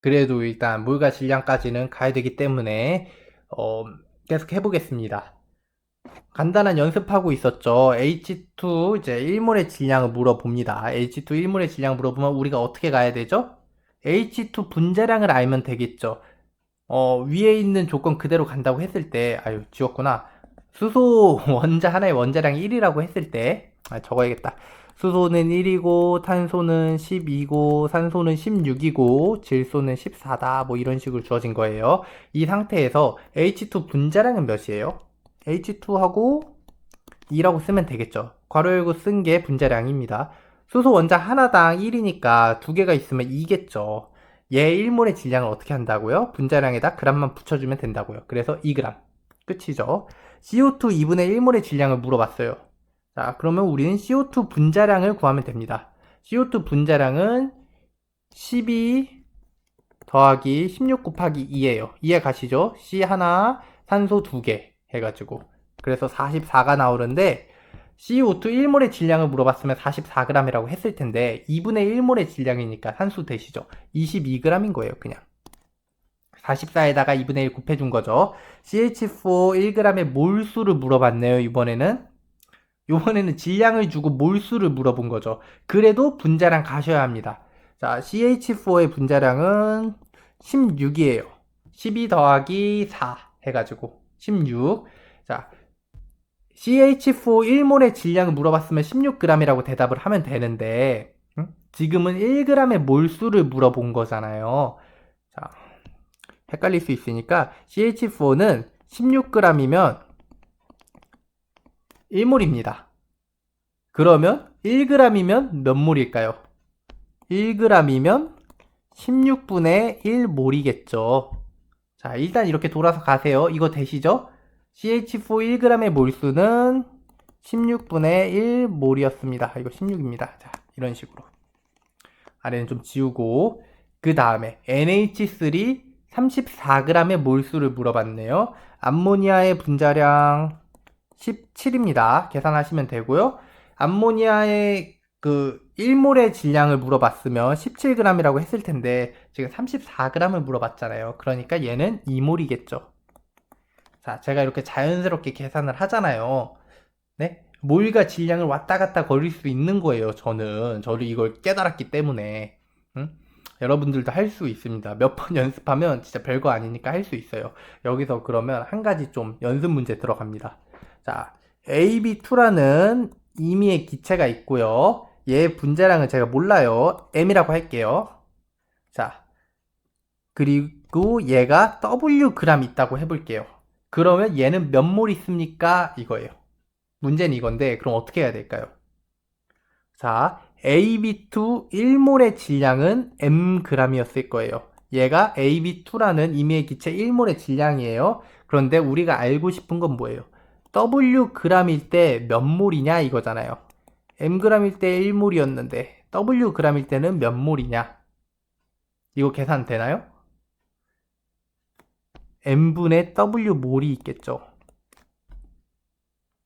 그래도 일단 몰과 질량까지는 가야 되기 때문에 어, 계속 해보겠습니다. 간단한 연습하고 있었죠. H2 이제 1몰의 질량을 물어봅니다. H2 1몰의 질량 물어보면 우리가 어떻게 가야 되죠? H2 분자량을 알면 되겠죠. 위에 있는 조건 그대로 간다고 했을 때, 아유, 지웠구나. 수소 원자 하나의 원자량이 1이라고 했을 때, 적어야겠다. 수소는 1이고, 탄소는 12고, 산소는 16이고, 질소는 14다. 뭐 이런 식으로 주어진 거예요. 이 상태에서 H2 분자량은 몇이에요? H2하고 2라고 쓰면 되겠죠. 괄호 열고 쓴 게 분자량입니다. 수소 원자 하나당 1이니까 두 개가 있으면 2겠죠. 얘 1몰의 질량을 어떻게 한다고요? 분자량에다 g만 붙여주면 된다고요. 그래서 2g. 끝이죠. CO2 2분의 1몰의 질량을 물어봤어요. 자, 그러면 우리는 CO2 분자량을 구하면 됩니다. CO2 분자량은 12 더하기 16 곱하기 2예요. 이해 가시죠? C 하나, 산소 2개 해가지고. 그래서 44가 나오는데 CO2 1몰의 질량을 물어봤으면 44g이라고 했을 텐데 2분의 1몰의 질량이니까 산수 되시죠? 22g인 거예요, 그냥. 44에다가 2분의 1 곱해준 거죠. CH4 1g의 몰수를 물어봤네요, 이번에는 질량을 주고 몰수를 물어본 거죠. 그래도 분자량 가셔야 합니다. 자, CH4의 분자량은 16이에요. 12 더하기 4 해가지고 16. 자, CH4 1몰의 질량을 물어봤으면 16g이라고 대답을 하면 되는데 지금은 1g의 몰수를 물어본 거잖아요. 자, 헷갈릴 수 있으니까 CH4는 16g이면 1몰입니다. 그러면 1g이면 몇 몰일까요? 1g이면 16분의 1몰이겠죠. 자, 일단 이렇게 돌아서 가세요. 이거 되시죠? CH4 1g의 몰수는 16분의 1몰이었습니다. 이거 16입니다. 자, 이런 식으로. 아래는 좀 지우고, 그 다음에 NH3 34g의 몰수를 물어봤네요. 암모니아의 분자량 17입니다. 계산하시면 되고요. 암모니아의 그 1몰의 질량을 물어봤으면 17g이라고 했을 텐데 지금 34g을 물어봤잖아요. 그러니까 얘는 2몰이겠죠. 자, 제가 이렇게 자연스럽게 계산을 하잖아요. 네? 몰과 질량을 왔다 갔다 거릴 수 있는 거예요. 저도 이걸 깨달았기 때문에. 응? 여러분들도 할 수 있습니다. 몇 번 연습하면 진짜 별거 아니니까 할 수 있어요. 여기서 그러면 한 가지 좀 연습 문제 들어갑니다. 자, AB2라는 임의의 기체가 있고요. 얘 분자량은 제가 몰라요. M이라고 할게요. 자, 그리고 얘가 Wg 있다고 해볼게요. 그러면 얘는 몇 몰 있습니까? 이거예요. 문제는 이건데 그럼 어떻게 해야 될까요? 자, AB2 1몰의 질량은 mg이었을 거예요. 얘가 AB2라는 임의의 기체 1몰의 질량이에요. 그런데 우리가 알고 싶은 건 뭐예요? Wg일 때 몇 몰이냐 이거잖아요. mg일 때 1몰이었는데 Wg일 때는 몇 몰이냐? 이거 계산 되나요? m분의 W몰이 있겠죠.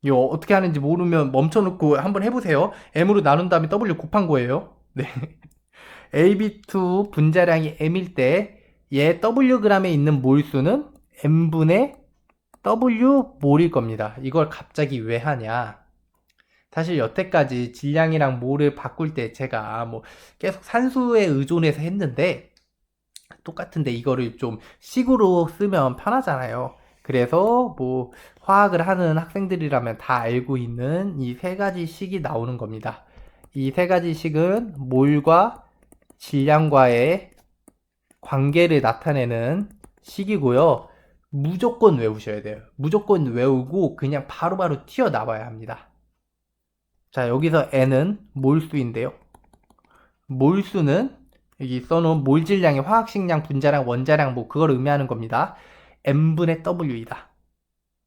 이거 어떻게 하는지 모르면 멈춰놓고 한번 해보세요. m으로 나눈 다음에 w 곱한 거예요. 네. AB2 분자량이 m일 때 얘 wg에 있는 몰수는 m분의 w몰일 겁니다. 이걸 갑자기 왜 하냐? 사실 여태까지 질량이랑 몰을 바꿀 때 제가 뭐 계속 산수에 의존해서 했는데 똑같은데 이거를 좀 식으로 쓰면 편하잖아요. 그래서 뭐 화학을 하는 학생들이라면 다 알고 있는 이 세 가지 식이 나오는 겁니다. 이 세 가지 식은 몰과 질량과의 관계를 나타내는 식이고요. 무조건 외우셔야 돼요. 무조건 외우고 그냥 바로바로 튀어나와야 합니다. 자, 여기서 N은 몰수인데요. 몰수는 여기 써놓은 몰 질량의 화학식량, 분자량, 원자량 뭐 그걸 의미하는 겁니다. m분의 w이다.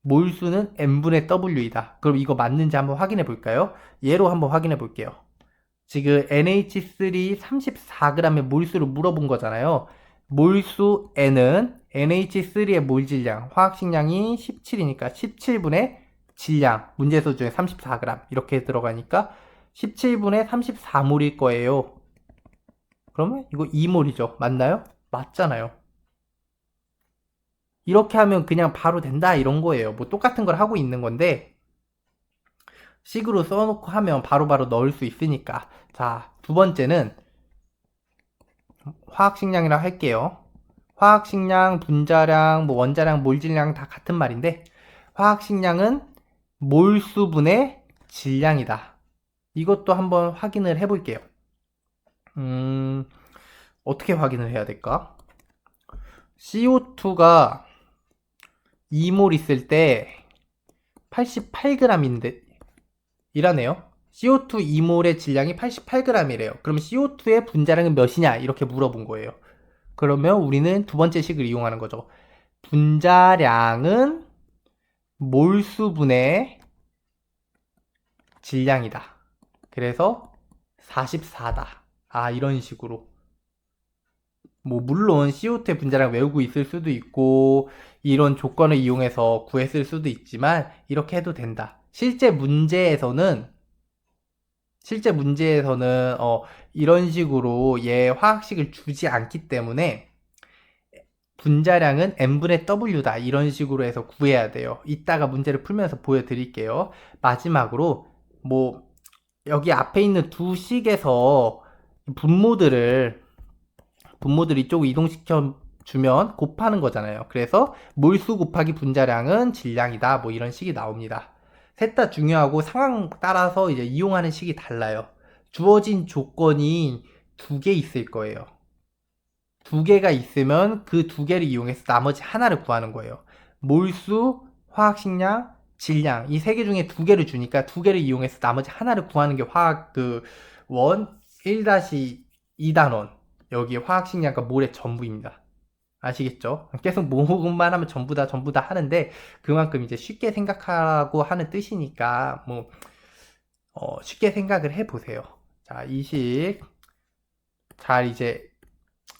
몰수는 m분의 w이다. 그럼 이거 맞는지 한번 확인해 볼까요? 얘로 한번 확인해 볼게요. 지금 NH3 34g의 몰수를 물어본 거잖아요. 몰수 N은 NH3의 몰 질량, 화학식량이 17이니까 17분의 질량, 문제수 중에 34g 이렇게 들어가니까 17분의 34몰일 거예요. 그러면 이거 2몰이죠. 맞나요? 맞잖아요. 이렇게 하면 그냥 바로 된다 이런 거예요. 뭐 똑같은 걸 하고 있는 건데 식으로 써놓고 하면 바로바로 넣을 수 있으니까. 자, 두 번째는 화학식량이라 할게요. 화학식량, 분자량, 뭐 원자량, 몰질량 다 같은 말인데 화학식량은 몰수분의 질량이다. 이것도 한번 확인을 해볼게요. 어떻게 확인을 해야 될까? CO2가 2몰 있을 때 88g인데 이라네요. CO2 2몰의 질량이 88g이래요. 그럼 CO2의 분자량은 몇이냐? 이렇게 물어본 거예요. 그러면 우리는 두 번째 식을 이용하는 거죠. 분자량은 몰수분의 질량이다. 그래서 44다. 아, 이런 식으로. 뭐 물론 CO2의 분자량 외우고 있을 수도 있고 이런 조건을 이용해서 구했을 수도 있지만 이렇게 해도 된다. 실제 문제에서는 이런 식으로 얘 화학식을 주지 않기 때문에 분자량은 n분의 w다 이런 식으로 해서 구해야 돼요. 이따가 문제를 풀면서 보여드릴게요. 마지막으로 뭐 여기 앞에 있는 두 식에서 분모들을 이쪽으로 이동시켜 주면 곱하는 거잖아요. 그래서 몰수 곱하기 분자량은 질량이다. 뭐 이런 식이 나옵니다. 셋 다 중요하고 상황 따라서 이제 이용하는 식이 달라요. 주어진 조건이 두 개 있을 거예요. 두 개가 있으면 그 두 개를 이용해서 나머지 하나를 구하는 거예요. 몰수, 화학식량, 질량 이 세 개 중에 두 개를 주니까 두 개를 이용해서 나머지 하나를 구하는 게 화학 원 1-2단원 여기 화학식량과 몰의 전부입니다. 아시겠죠? 계속 모음만 하면 전부다 하는데 그만큼 이제 쉽게 생각하고 하는 뜻이니까 뭐 쉽게 생각을 해보세요. 자, 이 식 잘 이제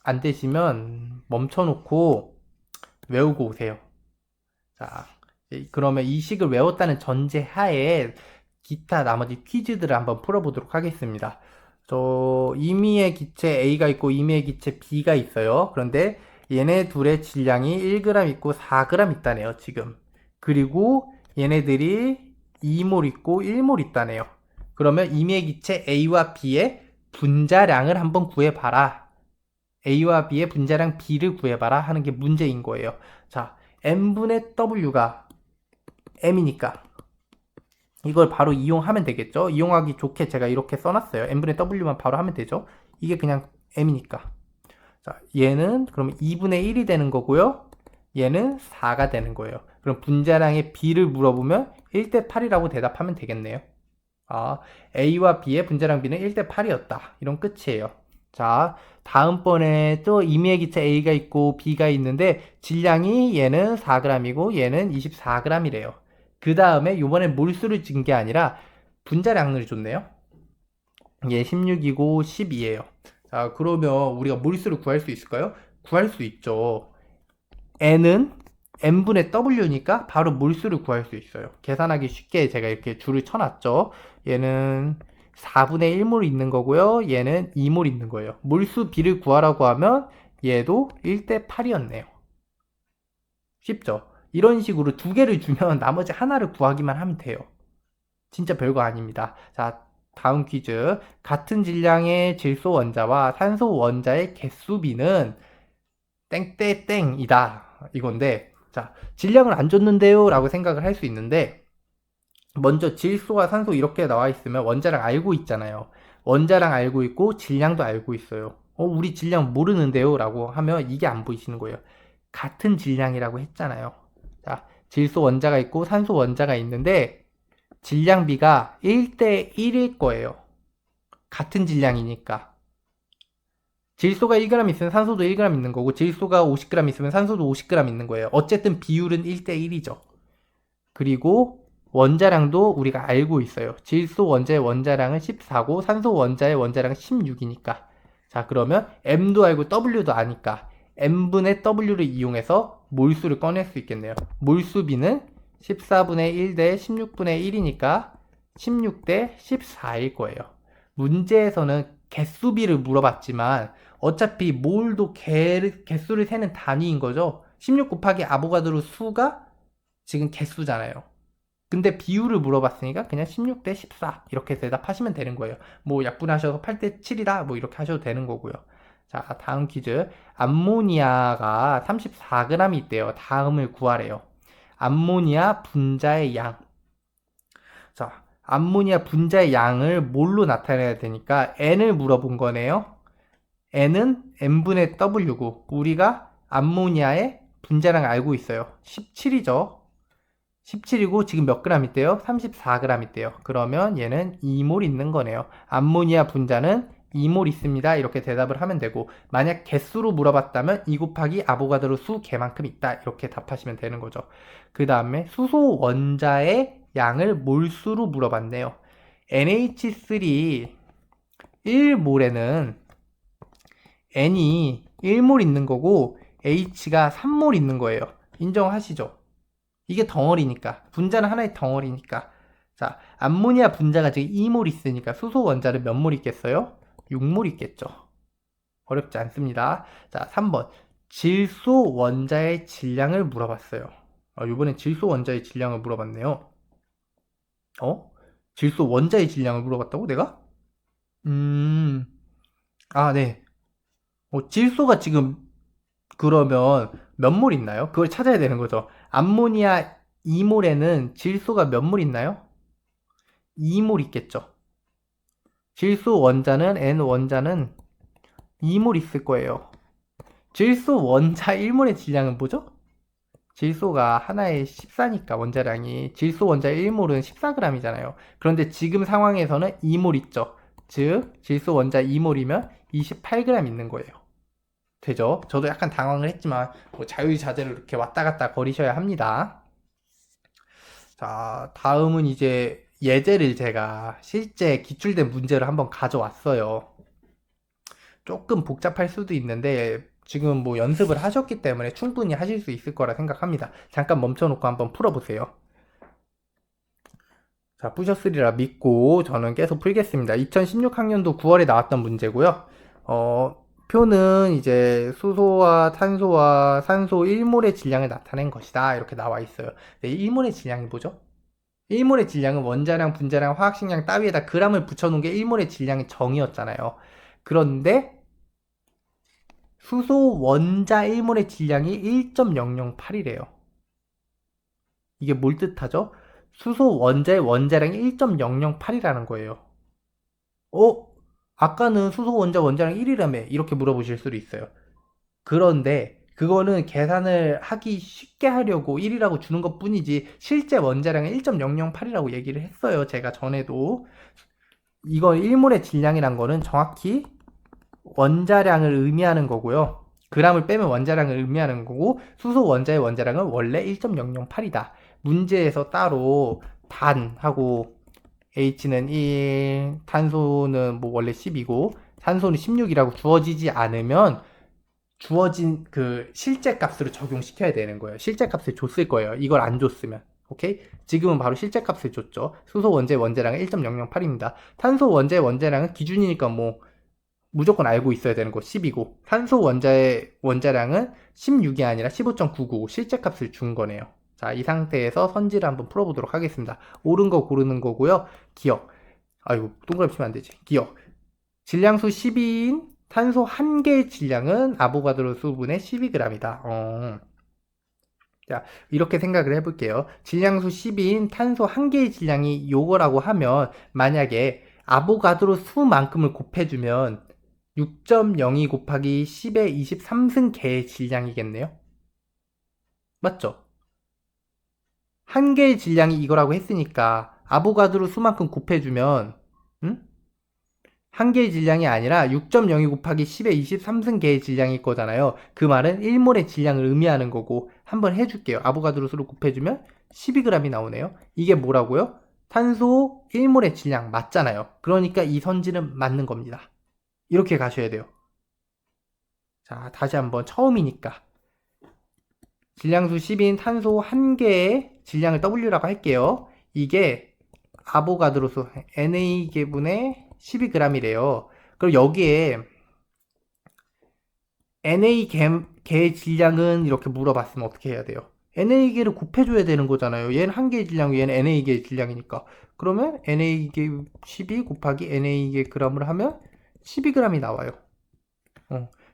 안 되시면 멈춰놓고 외우고 오세요. 자, 그러면 이 식을 외웠다는 전제하에 기타 나머지 퀴즈들을 한번 풀어보도록 하겠습니다. 임의의 기체 A가 있고 임의의 기체 B가 있어요. 그런데 얘네 둘의 질량이 1g 있고 4g 있다네요, 지금. 그리고 얘네들이 2몰 있고 1몰 있다네요. 그러면 임의의 기체 A와 B의 분자량을 한번 구해봐라. A와 B의 분자량 B를 구해봐라 하는 게 문제인 거예요. 자, n분의 W가 M이니까 이걸 바로 이용하면 되겠죠. 이용하기 좋게 제가 이렇게 써놨어요. n분의 W만 바로 하면 되죠. 이게 그냥 M이니까. 자, 얘는 그러면 2분의 1이 되는 거고요. 얘는 4가 되는 거예요. 그럼 분자량의 B를 물어보면 1대 8이라고 대답하면 되겠네요. 아, A와 B의 분자량 B는 1대 8이었다. 이런 끝이에요. 자, 다음번에 또 임의의 기체 A가 있고 B가 있는데 질량이 얘는 4g이고 얘는 24g이래요. 그 다음에 요번에 몰수를 준 게 아니라 분자량을 줬네요. 얘 16이고 12예요. 자, 그러면 우리가 몰수를 구할 수 있을까요? 구할 수 있죠. n은 n분의 w니까 바로 몰수를 구할 수 있어요. 계산하기 쉽게 제가 이렇게 줄을 쳐놨죠. 얘는 4분의 1몰 있는 거고요. 얘는 2몰 있는 거예요. 몰수 B를 구하라고 하면 얘도 1대 8이었네요. 쉽죠? 이런 식으로 두 개를 주면 나머지 하나를 구하기만 하면 돼요. 진짜 별거 아닙니다. 자, 다음 퀴즈. 같은 질량의 질소 원자와 산소 원자의 개수비는 땡땡땡이다. 이건데, 자, 질량을 안 줬는데요? 라고 생각을 할 수 있는데, 먼저 질소와 산소 이렇게 나와 있으면 원자량 알고 있잖아요. 원자량 알고 있고 질량도 알고 있어요. 우리 질량 모르는데요? 라고 하면 이게 안 보이시는 거예요. 같은 질량이라고 했잖아요. 자, 질소 원자가 있고 산소 원자가 있는데 질량비가 1대 1일 거예요. 같은 질량이니까. 질소가 1g 있으면 산소도 1g 있는 거고 질소가 50g 있으면 산소도 50g 있는 거예요. 어쨌든 비율은 1대 1이죠. 그리고 원자량도 우리가 알고 있어요. 질소 원자의 원자량은 14고 산소 원자의 원자량은 16이니까. 자, 그러면 M도 알고 W도 아니까 M분의 W를 이용해서 몰수를 꺼낼 수 있겠네요. 몰수비는 14분의 1 대 16분의 1이니까 16 대 14일 거예요. 문제에서는 개수비를 물어봤지만 어차피 몰도 개수를 세는 단위인 거죠. 16 곱하기 아보가드로 수가 지금 개수잖아요. 근데 비율을 물어봤으니까 그냥 16 대 14 이렇게 대답하시면 되는 거예요. 뭐 약분하셔서 8 대 7이다 뭐 이렇게 하셔도 되는 거고요. 자, 다음 퀴즈. 암모니아가 34g이 있대요. 다음을 구하래요. 암모니아 분자의 양. 자, 암모니아 분자의 양을 뭘로 나타내야 되니까 n을 물어본 거네요. n은 n분의 w고 우리가 암모니아의 분자량 알고 있어요. 17이죠. 17이고 지금 몇 그램 있대요? 34g 있대요. 그러면 얘는 2몰 있는 거네요. 암모니아 분자는 2몰 있습니다. 이렇게 대답을 하면 되고 만약 개수로 물어봤다면 2 곱하기 아보가드로 수 개만큼 있다. 이렇게 답하시면 되는 거죠. 그 다음에 수소 원자의 양을 몰수로 물어봤네요. NH3 1몰에는 N이 1몰 있는 거고 H가 3몰 있는 거예요. 인정하시죠? 이게 덩어리니까. 분자는 하나의 덩어리니까. 자, 암모니아 분자가 지금 2몰 있으니까 수소 원자는 몇 몰 있겠어요? 6몰 있겠죠. 어렵지 않습니다. 자, 3번. 질소 원자의 질량을 물어봤어요. 이번엔 질소 원자의 질량을 물어봤네요. 질소 원자의 질량을 물어봤다고 내가? 네. 질소가 지금 그러면 몇 몰 있나요? 그걸 찾아야 되는 거죠. 암모니아 2몰에는 질소가 몇 몰 있나요? 2몰 있겠죠. 질소 원자는 N 원자는 2몰 있을 거예요. 질소 원자 1몰의 질량은 뭐죠? 질소가 하나에 14니까 원자량이 질소 원자 1몰은 14g이잖아요. 그런데 지금 상황에서는 2몰 있죠. 즉 질소 원자 2몰이면 28g 있는 거예요. 되죠? 저도 약간 당황을 했지만 뭐 자유자재로 이렇게 왔다 갔다 거리셔야 합니다. 자, 다음은 이제 예제를 제가 실제 기출된 문제를 한번 가져왔어요. 조금 복잡할 수도 있는데 지금 뭐 연습을 하셨기 때문에 충분히 하실 수 있을 거라 생각합니다. 잠깐 멈춰놓고 한번 풀어보세요. 자, 푸셨으리라 믿고 저는 계속 풀겠습니다. 2016학년도 9월에 나왔던 문제고요. 표는 이제 수소와 탄소와 산소 1몰의 질량을 나타낸 것이다. 이렇게 나와 있어요. 네, 1몰의 질량이 뭐죠? 1몰의 질량은 원자량, 분자량, 화학식량 따위에다 g을 붙여놓은 게 1몰의 질량의 정의였잖아요. 그런데 수소 원자 1몰의 질량이 1.008이래요. 이게 뭘 뜻하죠? 수소 원자의 원자량이 1.008이라는 거예요. 아까는 수소 원자 원자량 1이라며 이렇게 물어보실 수도 있어요. 그런데 그거는 계산을 하기 쉽게 하려고 1이라고 주는 것 뿐이지 실제 원자량은 1.008이라고 얘기를 했어요. 제가 전에도. 이건 1몰의 질량이란 거는 정확히 원자량을 의미하는 거고요. g을 빼면 원자량을 의미하는 거고 수소 원자의 원자량은 원래 1.008이다. 문제에서 따로 단하고 H는 1, 탄소는 뭐 원래 10이고 산소는 16이라고 주어지지 않으면 주어진 그 실제 값으로 적용시켜야 되는 거예요. 실제 값을 줬을 거예요. 이걸 안 줬으면. 오케이? 지금은 바로 실제 값을 줬죠. 수소 원자의 원자량은 1.008입니다. 탄소 원자의 원자량은 기준이니까 뭐 무조건 알고 있어야 되는 거 10이고 탄소 원자의 원자량은 16이 아니라 15.99 실제 값을 준 거네요. 자, 이 상태에서 선지를 한번 풀어보도록 하겠습니다. 옳은 거 고르는 거고요. 기억. 아이고, 동그라미 치면 안 되지. 기억. 질량수 12인 탄소 한 개의 질량은 아보가드로 수분의 12g이다. 자, 이렇게 생각을 해볼게요. 질량수 12인 탄소 한 개의 질량이 요거라고 하면 만약에 아보가드로 수만큼을 곱해주면 6.02 곱하기 10의 23승 개의 질량이겠네요. 맞죠? 한 개의 질량이 이거라고 했으니까 아보가드로 수만큼 곱해주면 한 개의 질량이 아니라 6.02 곱하기 10의 23승 개의 질량일 거잖아요. 그 말은 1몰의 질량을 의미하는 거고 한번 해줄게요. 아보가드로 수를 곱해주면 12g이 나오네요. 이게 뭐라고요? 탄소 1몰의 질량 맞잖아요. 그러니까 이 선지는 맞는 겁니다. 이렇게 가셔야 돼요. 자, 다시 한번 처음이니까 질량수 10인 탄소 1개의 질량을 W라고 할게요. 이게 아보가드로수 NA개분의 12g이래요. 그럼 여기에 NA 개의 질량은 이렇게 물어봤으면 어떻게 해야 돼요? NA 개를 곱해줘야 되는 거잖아요. 얘는 한 개의 질량이고 얘는 NA 개의 질량이니까. 그러면 NA 개 12 곱하기 NA 개 g을 하면 12g이 나와요.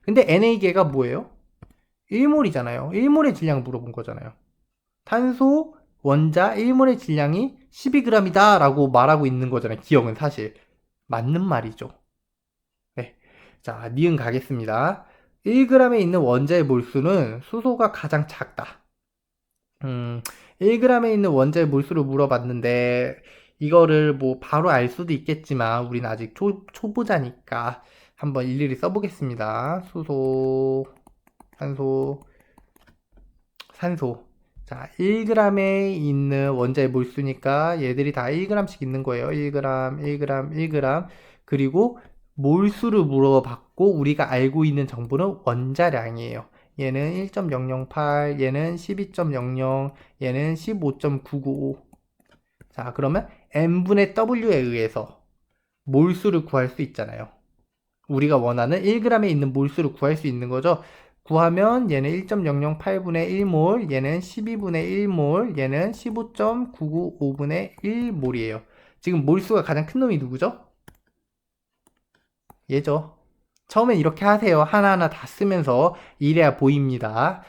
근데 NA 개가 뭐예요? 1몰이잖아요. 1몰의 질량 물어본 거잖아요. 탄소 원자 1몰의 질량이 12g이다 라고 말하고 있는 거잖아요. 기억은 사실. 맞는 말이죠. 네. 자, 니은 가겠습니다. 1g에 있는 원자의 몰수는 수소가 가장 작다. 1g에 있는 원자의 몰수를 물어봤는데, 이거를 뭐 바로 알 수도 있겠지만, 우리는 아직 초보자니까 한번 일일이 써보겠습니다. 수소, 산소, 산소. 자, 1g에 있는 원자의 몰수니까 얘들이 다 1g씩 있는 거예요. 1g, 1g, 1g. 그리고 몰수를 물어봤고 우리가 알고 있는 정보는 원자량이에요. 얘는 1.008, 얘는 12.00, 얘는 15.995. 자, 그러면 n분의 w에 의해서 몰수를 구할 수 있잖아요. 우리가 원하는 1g에 있는 몰수를 구할 수 있는 거죠. 구하면 얘는 1.008분의 1몰, 얘는 12분의 1몰, 얘는 15.995분의 1몰이에요. 지금 몰수가 가장 큰 놈이 누구죠? 얘죠. 처음엔 이렇게 하세요. 하나하나 다 쓰면서 이래야 보입니다.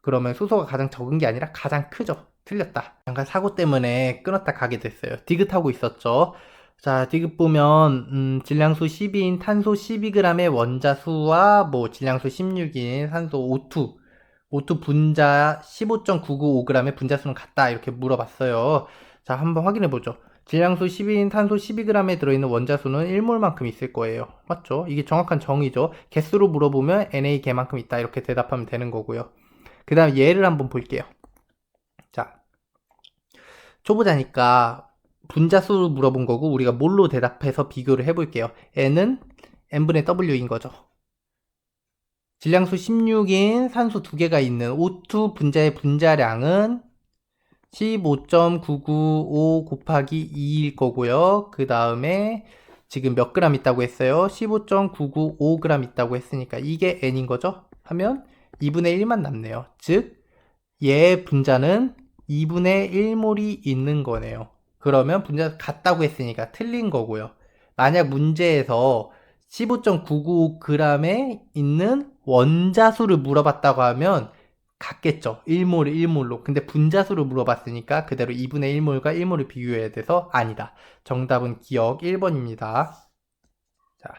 그러면 수소가 가장 적은 게 아니라 가장 크죠. 틀렸다. 잠깐 사고 때문에 끊었다 가게 됐어요. 디귿하고 있었죠. 자, 디귿 보면 질량수 12인 탄소 12g의 원자수와 뭐 질량수 16인 산소 O2 분자 15.995g의 분자수는 같다 이렇게 물어봤어요. 자, 한번 확인해 보죠. 질량수 12인 탄소 12g에 들어있는 원자수는 1몰만큼 있을 거예요. 맞죠? 이게 정확한 정의죠. 개수로 물어보면 Na 개만큼 있다 이렇게 대답하면 되는 거고요. 그 다음 얘를 한번 볼게요. 자, 초보자니까 분자수를 물어본 거고 우리가 뭘로 대답해서 비교를 해볼게요. n은 n분의 w인 거죠. 질량수 16인 산소 2개가 있는 O2 분자의 분자량은 15.995 곱하기 2일 거고요. 그 다음에 지금 몇 그램 있다고 했어요? 15.995g 있다고 했으니까 이게 n인 거죠? 하면 2분의 1만 남네요. 즉, 얘 분자는 2분의 1몰이 있는 거네요. 그러면 분자 같다고 했으니까 틀린 거고요. 만약 문제에서 15.995g에 있는 원자수를 물어봤다고 하면 같겠죠. 1몰, 1몰로. 근데 분자수를 물어봤으니까 그대로 2분의 1몰과 1몰을 비교해야 돼서 아니다. 정답은 기억 1번입니다. 자,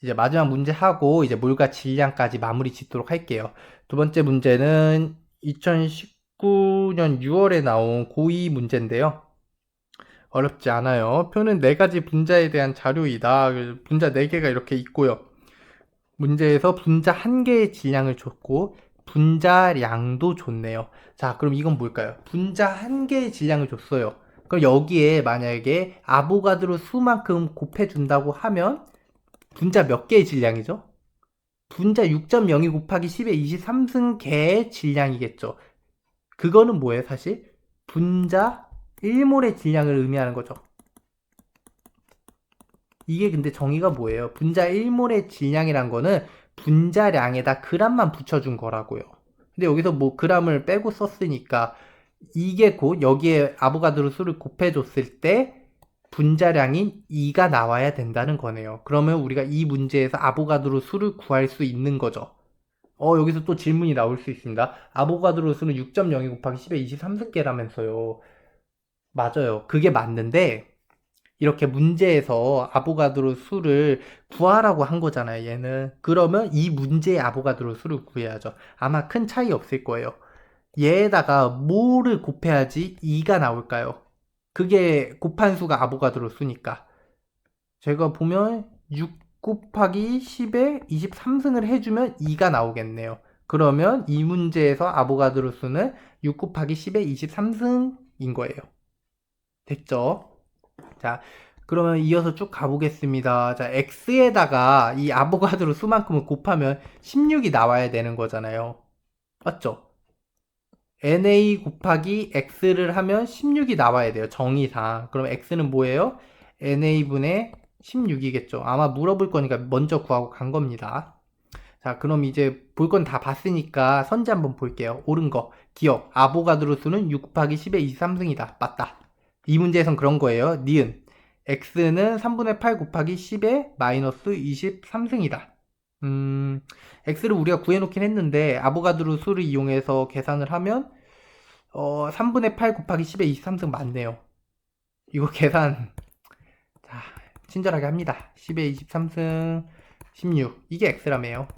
이제 마지막 문제 하고 이제 몰과 질량까지 마무리 짓도록 할게요. 두 번째 문제는 2019년 6월에 나온 고2 문제인데요. 어렵지 않아요. 표는 4가지 분자에 대한 자료이다. 분자 4개가 이렇게 있고요. 문제에서 분자 1개의 질량을 줬고 분자량도 줬네요. 자, 그럼 이건 뭘까요? 분자 1개의 질량을 줬어요. 그럼 여기에 만약에 아보가드로 수만큼 곱해준다고 하면 분자 몇 개의 질량이죠? 분자 6.02 곱하기 10의 23승계의 질량이겠죠. 그거는 뭐예요, 사실? 분자 1몰의 질량을 의미하는 거죠. 이게 근데 정의가 뭐예요? 분자 1몰의 질량이란 거는 분자량에다 g만 붙여준 거라고요. 근데 여기서 뭐 g을 빼고 썼으니까 이게 곧 여기에 아보가드로 수를 곱해줬을 때 분자량인 2가 나와야 된다는 거네요. 그러면 우리가 이 문제에서 아보가드로 수를 구할 수 있는 거죠. 여기서 또 질문이 나올 수 있습니다. 아보가드로 수는 6.02 곱하기 10의 23승계라면서요. 맞아요. 그게 맞는데 이렇게 문제에서 아보가드로 수를 구하라고 한 거잖아요, 얘는. 그러면 이 문제의 아보가드로 수를 구해야죠. 아마 큰 차이 없을 거예요. 얘에다가 뭐를 곱해야지 2가 나올까요? 그게 곱한 수가 아보가드로 수니까. 제가 보면 6 곱하기 10에 23승을 해주면 2가 나오겠네요. 그러면 이 문제에서 아보가드로 수는 6 곱하기 10의 23승인 거예요. 됐죠? 자, 그러면 이어서 쭉 가보겠습니다. 자, x에다가 이 아보가드로 수만큼을 곱하면 16이 나와야 되는 거잖아요. 맞죠? na 곱하기 x를 하면 16이 나와야 돼요. 정의상. 그럼 x는 뭐예요? na분의 16이겠죠. 아마 물어볼 거니까 먼저 구하고 간 겁니다. 자, 그럼 이제 볼 건 다 봤으니까 선지 한번 볼게요. 옳은 거. 기억. 아보가드로 수는 6 곱하기 10의 23승이다. 맞다. 이 문제에선 그런 거예요. 니은. x는 3분의 8 곱하기 10의 마이너스 23승이다. x를 우리가 구해놓긴 했는데 아보가드로 수를 이용해서 계산을 하면 3분의 8 곱하기 10의 23승 맞네요. 이거 계산 자, 친절하게 합니다. 10의 23승 16 이게 x라며요.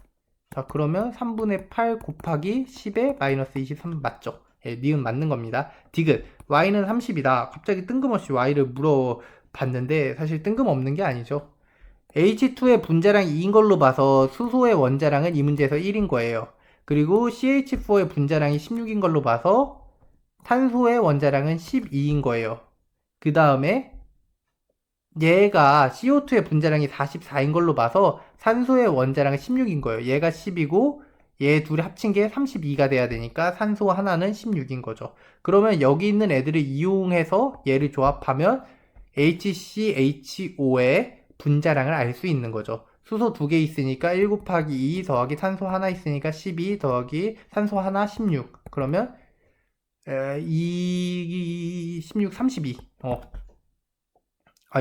자, 그러면 3분의 8 곱하기 10의 마이너스 23 맞죠? 예, 니은 맞는 겁니다. 디귿 y는 30이다. 갑자기 뜬금없이 y를 물어봤는데 사실 뜬금없는 게 아니죠. H2의 분자량이 2인 걸로 봐서 수소의 원자량은 이 문제에서 1인 거예요. 그리고 CH4의 분자량이 16인 걸로 봐서 탄소의 원자량은 12인 거예요. 그 다음에 얘가 CO2의 분자량이 44인 걸로 봐서 산소의 원자량은 16인 거예요. 얘가 10이고 얘 둘이 합친 게 32가 돼야 되니까 산소 하나는 16인 거죠. 그러면 여기 있는 애들을 이용해서 얘를 조합하면 HCHO의 분자량을 알 수 있는 거죠. 수소 두 개 있으니까 1 곱하기 2 더하기 산소 하나 있으니까 12 더하기 산소 하나 16. 그러면 2, 16, 32.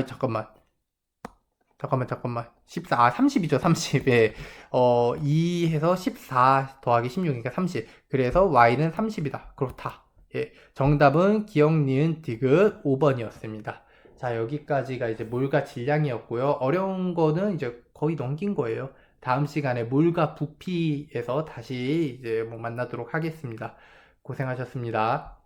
잠깐만. 14, 30이죠, 30. 예. 2 해서 14 더하기 16이니까 30. 그래서 y는 30이다. 그렇다. 예. 정답은 기억, 니은, 디귿 5번이었습니다. 자, 여기까지가 이제 몰과 질량이었고요. 어려운 거는 이제 거의 넘긴 거예요. 다음 시간에 몰과 부피에서 다시 이제 만나도록 하겠습니다. 고생하셨습니다.